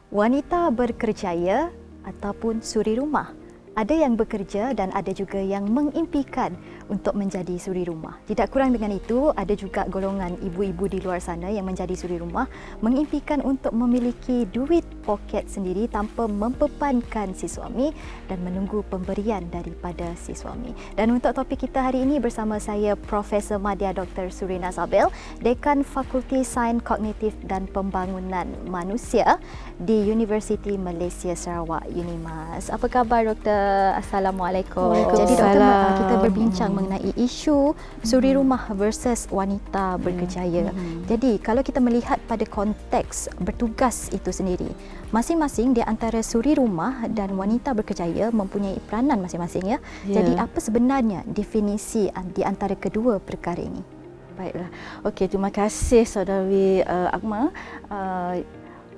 Wanita berkerjaya ataupun suri rumah. Ada yang bekerja dan ada juga yang mengimpikan untuk menjadi suri rumah. Tidak kurang dengan itu, ada juga golongan ibu-ibu di luar sana yang menjadi suri rumah mengimpikan untuk memiliki duit poket sendiri tanpa membebankan si suami dan menunggu pemberian daripada si suami. Dan untuk topik kita hari ini bersama saya Profesor Madya Dr. Surina Zabel, Dekan Fakulti Sains Kognitif dan Pembangunan Manusia di Universiti Malaysia Sarawak UNIMAS. Apa khabar Doktor? Assalamualaikum. Jadi Doktor, kita berbincang mengenai isu suri rumah versus wanita berkerjaya. Jadi kalau kita melihat pada konteks bertugas itu sendiri, masing-masing di antara suri rumah dan wanita berkerjaya mempunyai peranan masing-masing ya. Jadi apa sebenarnya definisi di antara kedua perkara ini? Baiklah. Okey, terima kasih Saudari Akmal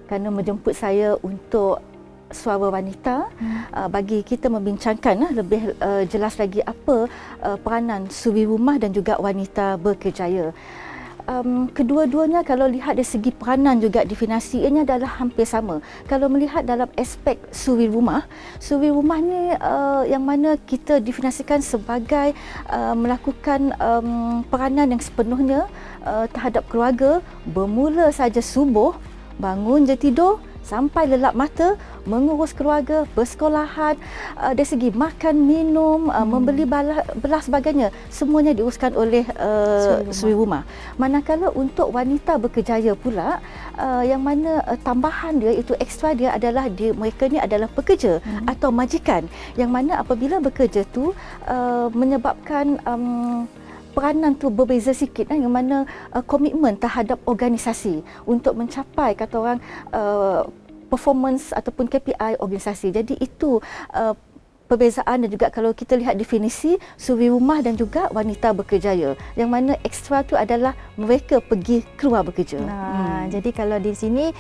kerana menjemput saya untuk Suara Wanita bagi kita membincangkan lebih jelas lagi apa peranan suri rumah dan juga wanita berkerjaya. Kedua-duanya kalau lihat dari segi peranan juga definisinya adalah hampir sama. Kalau melihat dalam aspek suri rumah ni yang mana kita definisikan sebagai melakukan peranan yang sepenuhnya terhadap keluarga, bermula saja subuh, bangun je tidur, sampai lelap mata, mengurus keluarga, bersekolahan, dari segi makan, minum, membeli belah sebagainya, semuanya diuruskan oleh suri rumah. Manakala untuk wanita berkerjaya pula, yang mana tambahan dia, itu ekstra dia adalah mereka ni adalah pekerja atau majikan, yang mana apabila bekerja tu menyebabkan peranan tu berbeza sikit, yang mana komitmen terhadap organisasi untuk mencapai kata orang performance ataupun KPI organisasi. Jadi itu perbezaan. Dan juga kalau kita lihat definisi suri rumah dan juga wanita berkerjaya, yang mana ekstra tu adalah mereka pergi keluar bekerja. Jadi kalau di sini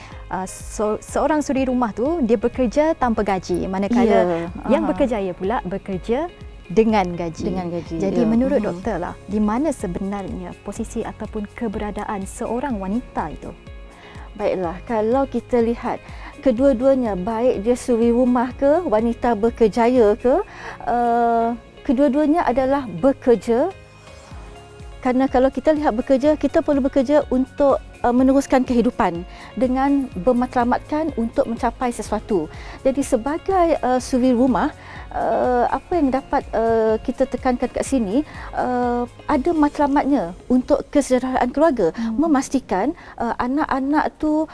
seorang suri rumah tu dia bekerja tanpa gaji, manakala yang berkerjaya pula bekerja dengan gaji. Jadi menurut doktor lah, di mana sebenarnya posisi ataupun keberadaan seorang wanita itu? Baiklah, kalau kita lihat kedua-duanya, baik dia suri rumah ke, wanita berkerjaya ke, kedua-duanya adalah bekerja. Kerana kalau kita lihat bekerja, kita perlu bekerja untuk meneruskan kehidupan dengan bermatlamatkan untuk mencapai sesuatu. Jadi sebagai suri rumah, apa yang dapat kita tekankan kat sini, ada matlamatnya untuk kesejahteraan keluarga, memastikan anak-anak tu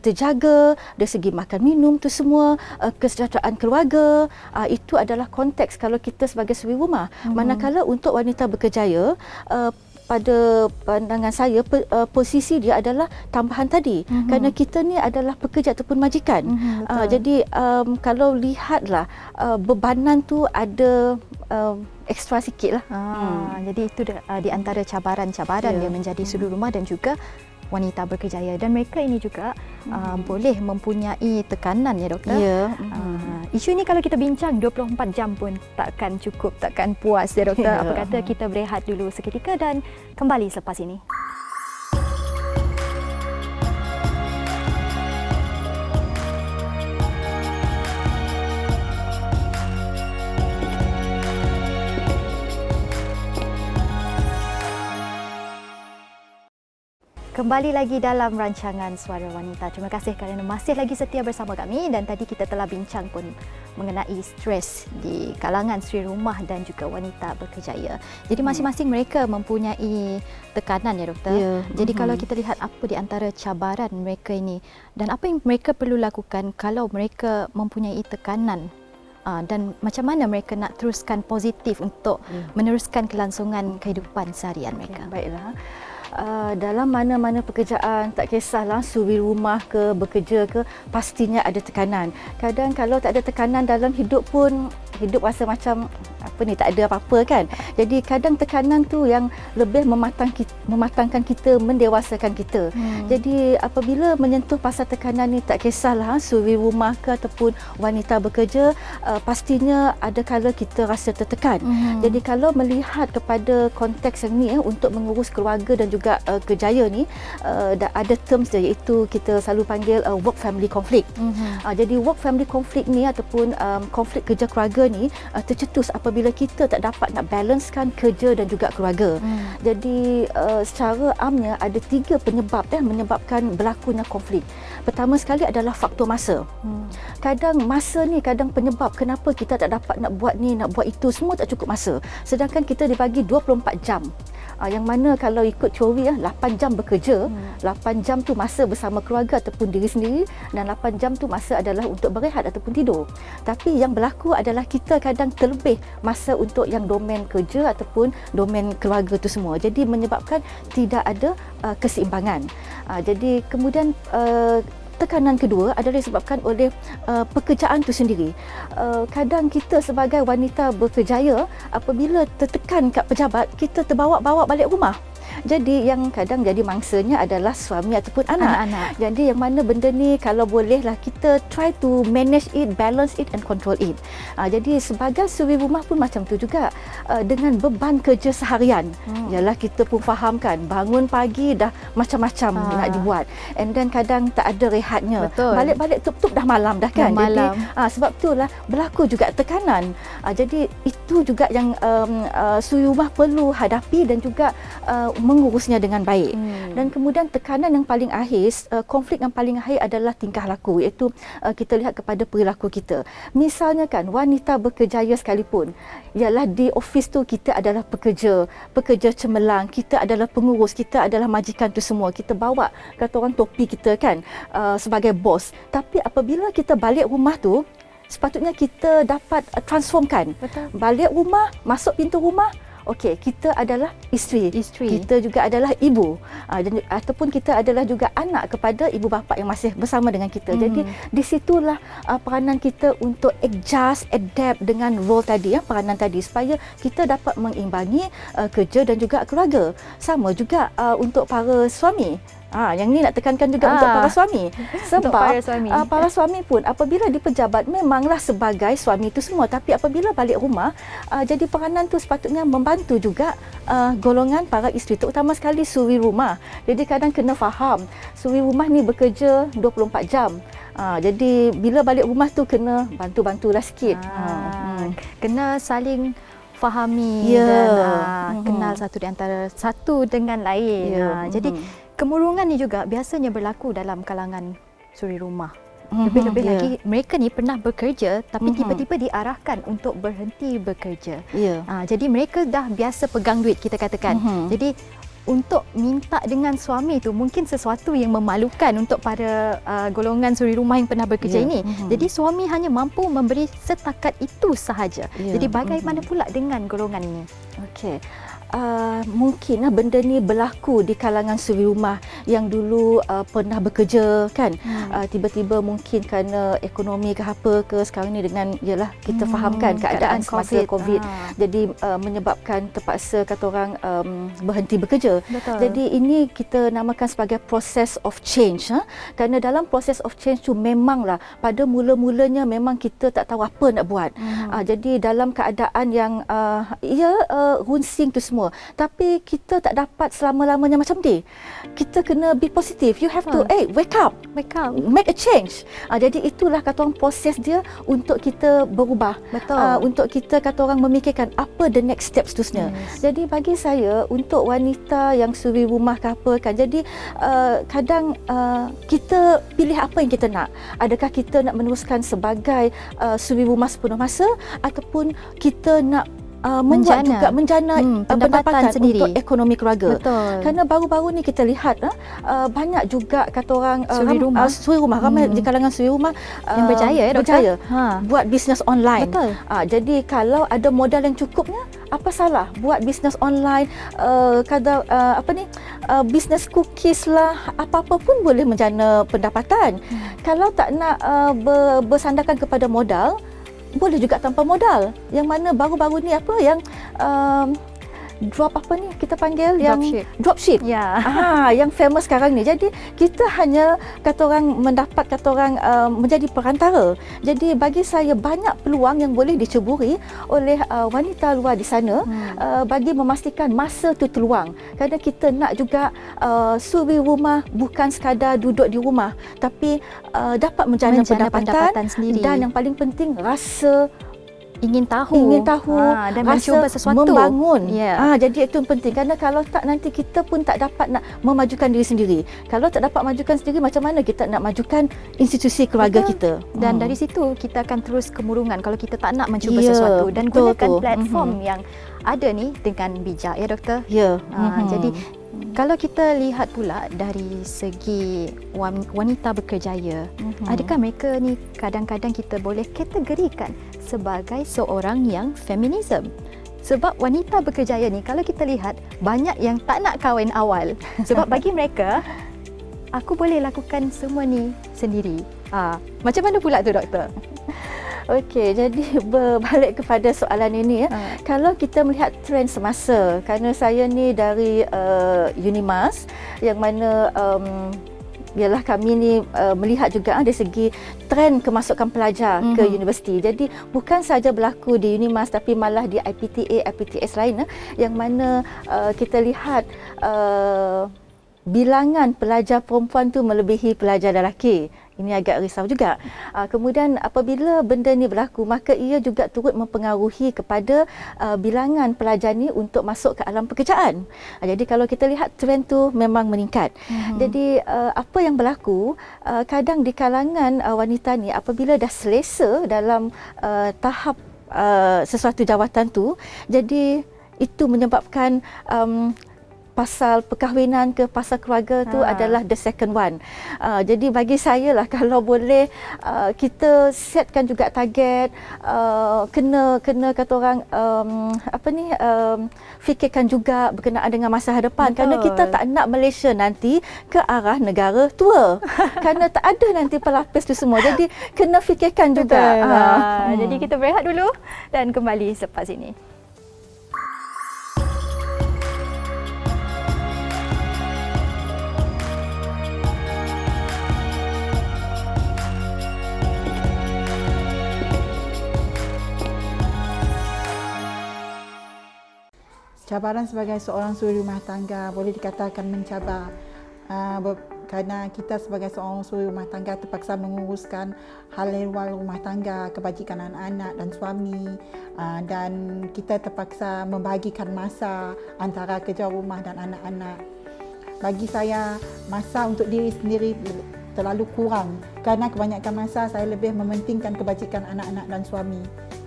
terjaga dari segi makan minum tu semua, kesejahteraan keluarga, itu adalah konteks kalau kita sebagai suri rumah. Manakala untuk wanita berkerjaya, pada pandangan saya posisi dia adalah tambahan tadi, kerana kita ni adalah pekerja ataupun majikan. Jadi kalau lihatlah bebanan tu ada ekstra sikit lah. Jadi itu di antara cabaran-cabaran dia menjadi suri rumah dan juga wanita berkerjaya, dan mereka ini juga boleh mempunyai tekanan ya doktor. Isu ini kalau kita bincang 24 jam pun takkan cukup, takkan puas ya doktor. Apa kata kita berehat dulu seketika dan kembali selepas ini. Kembali lagi dalam rancangan Suara Wanita. Terima kasih kerana masih lagi setia bersama kami, dan tadi kita telah bincang pun mengenai stres di kalangan suri rumah dan juga wanita berkerjaya. Jadi masing-masing mereka mempunyai tekanan ya doktor. Jadi kalau kita lihat apa di antara cabaran mereka ini dan apa yang mereka perlu lakukan kalau mereka mempunyai tekanan, dan macam mana mereka nak teruskan positif untuk meneruskan kelangsungan kehidupan seharian mereka. Baiklah. Dalam mana-mana pekerjaan, tak kisahlah suri rumah ke, bekerja ke, pastinya ada tekanan. Kadang kalau tak ada tekanan dalam hidup pun, hidup rasa macam apa ni, tak ada apa-apa kan. Jadi kadang tekanan tu yang lebih mematangkan kita, mendewasakan kita. Jadi apabila menyentuh pasal tekanan ni, tak kisahlah suri rumah ke ataupun wanita bekerja, pastinya ada kala kita rasa tertekan. Jadi kalau melihat kepada konteks yang ni untuk mengurus keluarga dan juga kerjaya ni, ada terms dia, iaitu kita selalu panggil work family conflict. Jadi work family conflict ni ataupun konflik kerja keluarga ni tercetus apabila kita tak dapat nak balancekan kerja dan juga keluarga. Jadi secara amnya ada 3 penyebab menyebabkan berlakunya konflik. Pertama sekali adalah faktor masa. Kadang masa ni kadang penyebab kenapa kita tak dapat nak buat ni, nak buat itu, semua tak cukup masa. Sedangkan kita dibagi 24 jam. Yang mana kalau ikut teori 8 jam bekerja, 8 jam tu masa bersama keluarga ataupun diri sendiri, dan 8 jam tu masa adalah untuk berehat ataupun tidur. Tapi yang berlaku adalah kita kadang terlebih masa untuk yang domain kerja ataupun domain keluarga tu semua. Jadi menyebabkan tidak ada keseimbangan. Jadi kemudian tekanan kedua adalah disebabkan oleh pekerjaan tu sendiri. Kadang kita sebagai wanita berkerjaya, apabila tertekan kat pejabat, kita terbawa-bawa balik rumah. Jadi yang kadang jadi mangsanya adalah suami ataupun anak. Jadi yang mana benda ni kalau bolehlah kita try to manage it, balance it and control it. Jadi sebagai suri rumah pun macam tu juga. Dengan beban kerja seharian, ialah kita pun fahamkan bangun pagi dah macam-macam nak dibuat. And then kadang tak ada rehatnya. Betul. Balik-balik tup-tup dah malam dah kan. Malam. Jadi sebab itulah berlaku juga tekanan. Jadi itu juga yang suri rumah perlu hadapi dan juga mengurusnya dengan baik. Dan kemudian tekanan yang paling akhir, konflik yang paling akhir adalah tingkah laku, iaitu kita lihat kepada perilaku kita. Misalnya kan wanita berkerjaya sekalipun, ialah di office tu kita adalah pekerja cemerlang, kita adalah pengurus, kita adalah majikan tu semua, kita bawa kata orang topi kita kan sebagai bos. Tapi apabila kita balik rumah tu, sepatutnya kita dapat transformkan. Betul. Balik rumah, masuk pintu rumah, okey, kita adalah isteri. Kita juga adalah ibu. Ataupun kita adalah juga anak kepada ibu bapa yang masih bersama dengan kita. Jadi di situlah peranan kita untuk adjust, adapt dengan role tadi, peranan tadi, supaya kita dapat mengimbangi kerja dan juga keluarga. Sama juga untuk para suami. Yang ni nak tekankan juga untuk para suami. Sebab para suami pun apabila di pejabat memanglah sebagai suami itu semua, tapi apabila balik rumah, jadi peranan tu sepatutnya membantu juga golongan para isteri, terutama sekali suri rumah. Jadi kadang kena faham, suri rumah ni bekerja 24 jam. Jadi bila balik rumah tu kena bantu-bantulah sikit. Kena saling fahami dan kenal satu dengan lain. Jadi kemurungan ni juga biasanya berlaku dalam kalangan suri rumah. Lebih-lebih lagi mereka ni pernah bekerja tapi tiba-tiba diarahkan untuk berhenti bekerja. Jadi mereka dah biasa pegang duit, kita katakan. Jadi untuk minta dengan suami tu mungkin sesuatu yang memalukan untuk para golongan suri rumah yang pernah bekerja ini. Jadi suami hanya mampu memberi setakat itu sahaja. Jadi bagaimana pula dengan golongan ini? Okey. Mungkinlah benda ni berlaku di kalangan suri rumah yang dulu pernah bekerja kan. Tiba-tiba mungkin kerana ekonomi ke apa ke sekarang ni dengan ialah kita fahamkan keadaan semasa COVID. Jadi menyebabkan terpaksa kata orang berhenti bekerja. Betul. Jadi ini kita namakan sebagai process of change. Kerana dalam process of change tu memanglah pada mula-mulanya memang kita tak tahu apa nak buat. Jadi dalam keadaan yang runsing tu semua, tapi kita tak dapat selama-lamanya macam ni. Kita kena be positive. You have to wake up, make a change. Jadi itulah kata orang proses dia untuk kita berubah. Betul. Untuk kita kata orang memikirkan apa the next steps seterusnya. Jadi bagi saya untuk wanita yang suri rumah ke apa kan, jadi kadang kita pilih apa yang kita nak. Adakah kita nak meneruskan sebagai suri rumah sepenuh masa ataupun kita nak menjana pendapatan sendiri untuk ekonomi keluarga. Betul. Kerana baru-baru ni kita lihat banyak juga kata orang suri rumah ramai di kalangan suri rumah yang berjaya buat bisnes online. Betul. Jadi kalau ada modal yang cukupnya, apa salah buat bisnes online, bisnes cookies lah, apa-apa pun boleh menjana pendapatan. Kalau tak nak bersandarkan kepada modal, boleh juga tanpa modal. Yang mana baru-baru ni apa yang drop apa ni kita panggil yang dropship. Ya. Yang famous sekarang ni. Jadi kita hanya kata orang mendapat kata orang menjadi perantara. Jadi bagi saya banyak peluang yang boleh diceburi oleh wanita luar di sana bagi memastikan masa tu terluang. Kerana kita nak juga suri rumah bukan sekadar duduk di rumah tapi dapat menjana pendapatan sendiri. Dan yang paling penting rasa ingin tahu dan mencuba sesuatu, membangun. Jadi itu yang penting, kerana kalau tak nanti kita pun tak dapat nak memajukan diri sendiri. Kalau tak dapat majukan sendiri, macam mana kita nak majukan institusi keluarga kita? Dan dari situ kita akan terus kemurungan kalau kita tak nak mencuba sesuatu. Dan gunakan platform yang ada ni dengan bijak, ya doktor. Jadi kalau kita lihat pula dari segi wanita berkerjaya, adakah mereka ni kadang-kadang kita boleh kategorikan sebagai seorang yang feminism? Sebab wanita berkerjaya ni kalau kita lihat banyak yang tak nak kahwin awal. Sebab bagi mereka, aku boleh lakukan semua ni sendiri. Macam mana pula tu doktor? Okey, jadi berbalik kepada soalan ini kalau kita melihat trend semasa, kerana saya ni dari Unimas yang mana ialah kami ni melihat juga dari segi trend kemasukan pelajar ke universiti. Jadi bukan saja berlaku di Unimas tapi malah di IPTA, IPTS lain yang mana kita lihat bilangan pelajar perempuan tu melebihi pelajar lelaki. Ini agak risau juga. Kemudian apabila benda ni berlaku, maka ia juga turut mempengaruhi kepada bilangan pelajar ni untuk masuk ke alam pekerjaan. Jadi kalau kita lihat trend tu memang meningkat. Jadi apa yang berlaku, kadang di kalangan wanita ni apabila dah selesa dalam tahap sesuatu jawatan tu, jadi itu menyebabkan pasal perkahwinan ke pasal keluarga tu adalah the second one. Jadi bagi saya lah, kalau boleh kita setkan juga target, kena kata orang fikirkan juga berkenaan dengan masa hadapan. Kerana kita tak nak Malaysia nanti ke arah negara tua. Kerana tak ada nanti pelapis tu semua. Jadi kena fikirkan juga. Jadi kita berehat dulu dan kembali selepas ini. Cabaran sebagai seorang suri rumah tangga boleh dikatakan mencabar kerana kita sebagai seorang suri rumah tangga terpaksa menguruskan hal luar rumah tangga, kebajikan anak-anak dan suami, dan kita terpaksa membahagikan masa antara kerja rumah dan anak-anak. Bagi saya, masa untuk diri sendiri terlalu kurang kerana kebanyakan masa saya lebih mementingkan kebajikan anak-anak dan suami.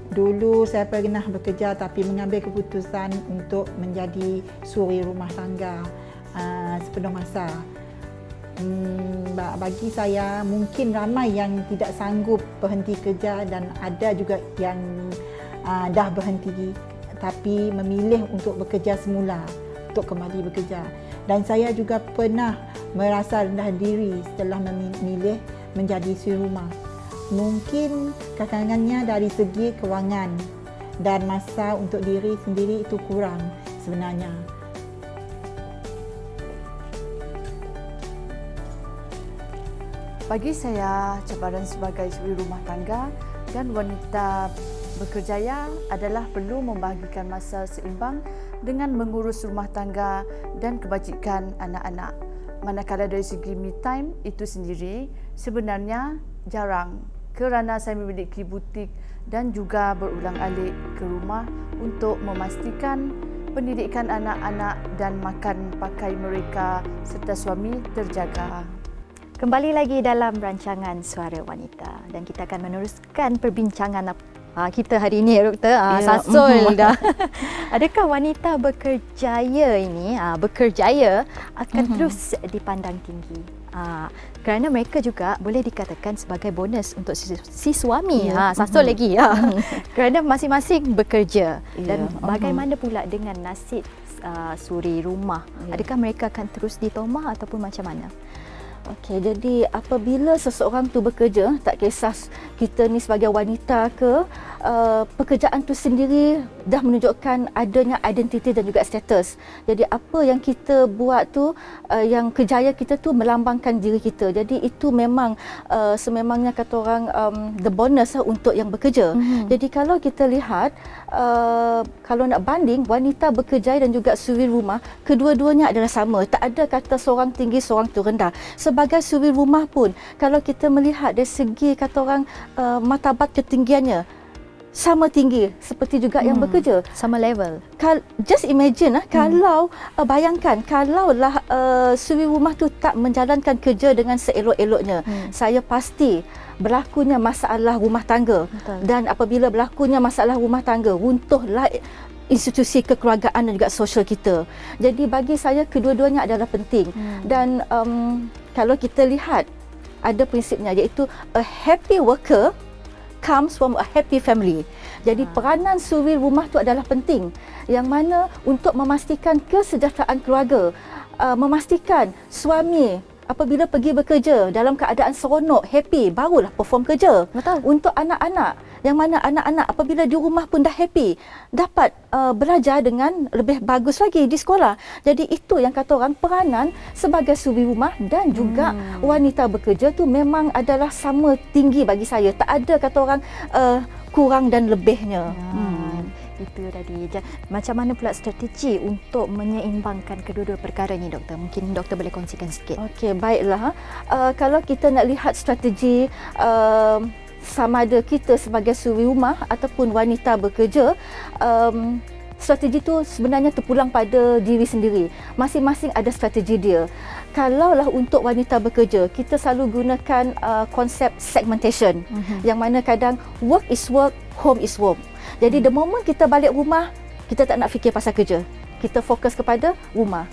Dulu saya pernah bekerja tapi mengambil keputusan untuk menjadi suri rumah tangga sepenuh masa. Bagi saya, mungkin ramai yang tidak sanggup berhenti kerja dan ada juga yang dah berhenti tapi memilih untuk bekerja semula, untuk kembali bekerja. Dan saya juga pernah merasa rendah diri setelah memilih menjadi suri rumah. Mungkin kekurangannya dari segi kewangan dan masa untuk diri sendiri itu kurang sebenarnya. Bagi saya, cabaran sebagai suri rumah tangga dan wanita bekerjaya adalah perlu membahagikan masa seimbang dengan mengurus rumah tangga dan kebajikan anak-anak. Manakala dari segi me time itu sendiri sebenarnya jarang, kerana saya memiliki butik dan juga berulang-alik ke rumah untuk memastikan pendidikan anak-anak dan makan pakai mereka serta suami terjaga. Kembali lagi dalam rancangan Suara Wanita dan kita akan meneruskan perbincangan kita hari ini, doktor. Sasul dah. Adakah wanita berkerjaya ini akan terus dipandang tinggi? Kerana mereka juga boleh dikatakan sebagai bonus untuk si suami. Sasul lagi. Kerana masing-masing bekerja. Dan bagaimana pula dengan nasib suri rumah? Adakah mereka akan terus ditomah ataupun macam mana? Okey, jadi apabila seseorang tu bekerja, tak kisah kita ni sebagai wanita ke pekerjaan tu sendiri dah menunjukkan adanya identiti dan juga status. Jadi apa yang kita buat tu, yang kejayaan kita tu melambangkan diri kita. Jadi itu memang sememangnya kata orang the bonus untuk yang bekerja. Jadi kalau kita lihat, kalau nak banding wanita bekerja dan juga suri rumah, kedua-duanya adalah sama. Tak ada kata seorang tinggi, seorang tu rendah. Sebagai suri rumah pun, kalau kita melihat dari segi kata orang martabat ketinggiannya, sama tinggi seperti juga yang bekerja. Sama level. Just imagine kalau bayangkan kalaulah suri rumah tu tak menjalankan kerja dengan seelok-eloknya, saya pasti berlakunya masalah rumah tangga. Betul. Dan apabila berlakunya masalah rumah tangga, runtuhlah institusi kekeluargaan dan juga sosial kita. Jadi bagi saya kedua-duanya adalah penting. Dan kalau kita lihat ada prinsipnya, iaitu a happy worker comes from a happy family. Jadi peranan suri rumah tu adalah penting, yang mana untuk memastikan kesejahteraan keluarga, memastikan suami apabila pergi bekerja dalam keadaan seronok, happy, barulah perform kerja. Betul. Untuk anak-anak, yang mana anak-anak apabila di rumah pun dah happy, dapat belajar dengan lebih bagus lagi di sekolah. Jadi itu yang kata orang, peranan sebagai suri rumah dan juga wanita bekerja tu memang adalah sama tinggi bagi saya. Tak ada kata orang kurang dan lebihnya. Itu tadi. Macam mana pula strategi untuk menyeimbangkan kedua-dua perkara ni, doktor? Mungkin doktor boleh kongsikan sikit. Okey, baiklah. Kalau kita nak lihat strategi sama ada kita sebagai suri rumah ataupun wanita bekerja, strategi tu sebenarnya terpulang pada diri sendiri. Masing-masing ada strategi dia. Kalaulah untuk wanita bekerja, kita selalu gunakan konsep segmentation, yang mana kadang work is work, home is home. Jadi the moment kita balik rumah, kita tak nak fikir pasal kerja. Kita fokus kepada rumah.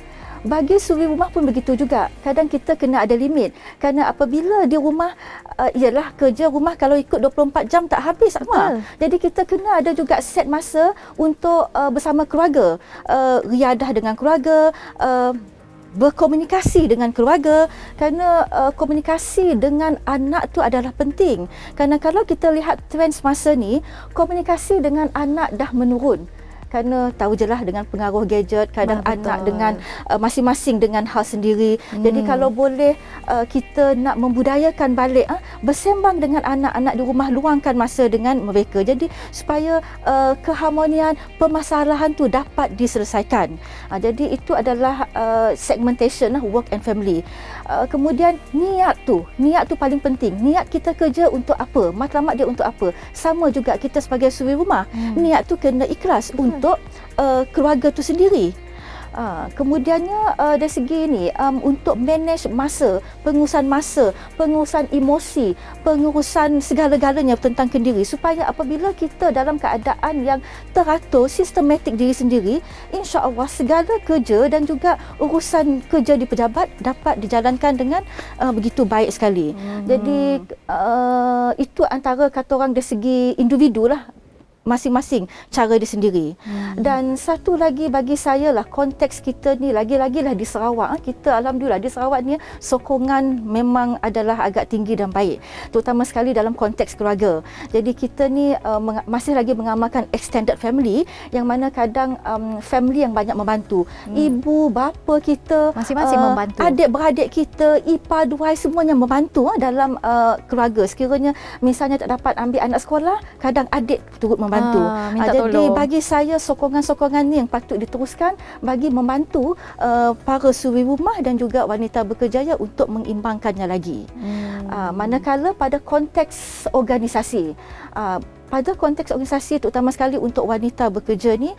Bagi suri rumah pun begitu juga. Kadang kita kena ada limit. Kerana apabila di rumah, ialah kerja rumah kalau ikut 24 jam tak habis. Jadi kita kena ada juga set masa untuk bersama keluarga. Riadah dengan keluarga, berkomunikasi dengan keluarga, kerana komunikasi dengan anak tu adalah penting. Kerana kalau kita lihat trend semasa ni, komunikasi dengan anak dah menurun. Kerana tahu je lah dengan pengaruh gadget, kadang anak dengan masing-masing dengan hal sendiri. Jadi kalau boleh kita nak membudayakan balik bersembang dengan anak-anak di rumah, luangkan masa dengan mereka. Jadi supaya keharmonian, permasalahan tu dapat diselesaikan. Jadi itu adalah segmentation work and family. Kemudian niat tu paling penting. Niat kita kerja untuk apa? Matlamat dia untuk apa? Sama juga kita sebagai suri rumah. Niat tu kena ikhlas untuk keluarga tu sendiri. Kemudiannya dari segi ni, untuk manage masa, pengurusan emosi, pengurusan segala-galanya tentang kendiri, supaya apabila kita dalam keadaan yang teratur, sistematik diri sendiri, insya-Allah segala kerja dan juga urusan kerja di pejabat dapat dijalankan dengan begitu baik sekali. Jadi itu antara kata orang dari segi individu lah, masing-masing cara dia sendiri. Dan satu lagi bagi saya lah, konteks kita ni lagi-lagi lah di Sarawak. Kita alhamdulillah di Sarawak ni sokongan memang adalah agak tinggi dan baik, terutama sekali dalam konteks keluarga. Jadi kita ni masih lagi mengamalkan extended family, yang mana kadang family yang banyak membantu. Ibu, bapa kita, Masing-masing membantu. adik-beradik kita, ipar, duai, semuanya membantu dalam keluarga. Sekiranya misalnya tak dapat ambil anak sekolah, kadang adik turut membantu. Minta Jadi tolong. bagi saya sokongan-sokongan ni yang patut diteruskan bagi membantu para suri rumah dan juga wanita bekerjaya untuk mengimbangkannya lagi. Manakala pada konteks organisasi, terutama sekali untuk wanita bekerja ni,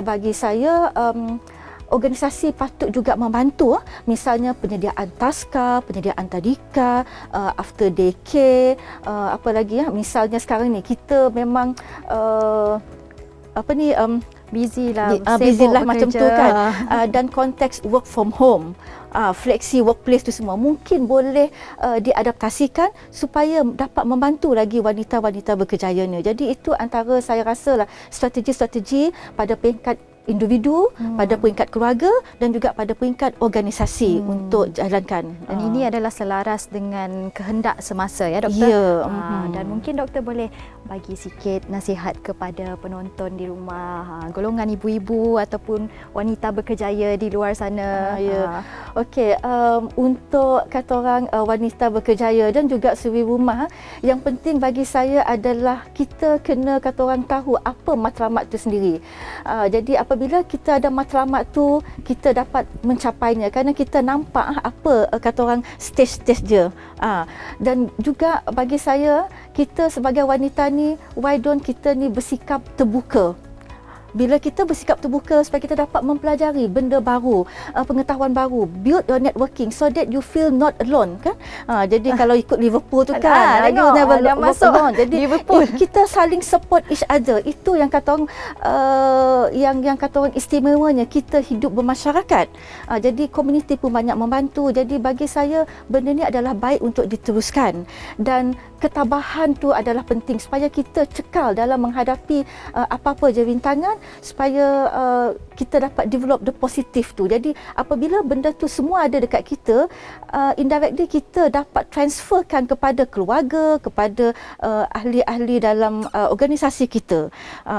bagi saya organisasi patut juga membantu, misalnya penyediaan taska, penyediaan tadika, after day care, apa lagi misalnya sekarang ni kita memang Busy lah, busy lah sibuk macam tu bekerja. kan. Dan konteks work from home, flexi workplace tu semua mungkin boleh diadaptasikan supaya dapat membantu lagi wanita-wanita bekerjanya. Jadi itu antara saya rasa lah strategi-strategi pada peringkat individu, pada peringkat keluarga dan juga pada peringkat organisasi untuk jalankan. Dan ini adalah selaras dengan kehendak semasa ya doktor. Ya. Dan mungkin doktor boleh bagi sikit nasihat kepada penonton di rumah, golongan ibu-ibu ataupun wanita berkerjaya di luar sana. Ya. Okey, untuk kata orang wanita berkerjaya dan juga suri rumah, yang penting bagi saya adalah kita kena kata orang tahu apa matlamat itu sendiri. Jadi apabila kita ada matlamat tu, kita dapat mencapainya kerana kita nampak apa kata orang stage-stage dia. Dan juga bagi saya, kita sebagai wanita ni, why don't kita ni bersikap terbuka. Bila kita bersikap terbuka supaya kita dapat mempelajari benda baru, pengetahuan baru, build your networking so that you feel not alone kan. Jadi kalau ikut Liverpool tu kan, you never walk alone. Jadi kita saling support each other. Itu yang kata orang yang kata orang istimewanya kita hidup bermasyarakat. Jadi komuniti pun banyak membantu. Jadi bagi saya benda ni adalah baik untuk diteruskan, dan ketabahan tu adalah penting supaya kita cekal dalam menghadapi apa-apa je rintangan, supaya kita dapat develop the positif tu. Jadi apabila benda tu semua ada dekat kita, indirectly kita dapat transferkan kepada keluarga, kepada ahli-ahli dalam organisasi kita.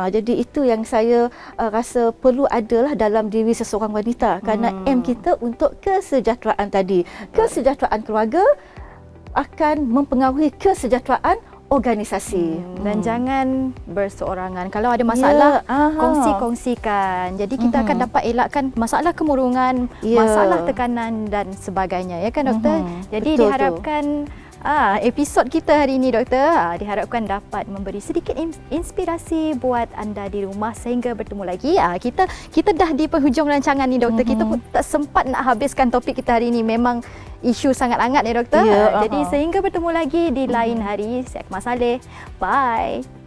Jadi itu yang saya rasa perlu adalah dalam diri seseorang wanita, kerana aim kita untuk kesejahteraan tadi. Kesejahteraan keluarga akan mempengaruhi kesejahteraan organisasi. Dan jangan berseorangan. Kalau ada masalah, kongsi-kongsikan. Jadi kita akan dapat elakkan masalah kemurungan, masalah tekanan dan sebagainya. Ya kan doktor? Jadi betul diharapkan episod kita hari ini doktor diharapkan dapat memberi sedikit inspirasi buat anda di rumah sehingga bertemu lagi. Kita dah di penghujung rancangan ni doktor. Kita pun tak sempat nak habiskan topik kita hari ini. Memang isu sangat hangat ya doktor. Jadi sehingga bertemu lagi di lain hari. Saya Akmal Saleh. Bye.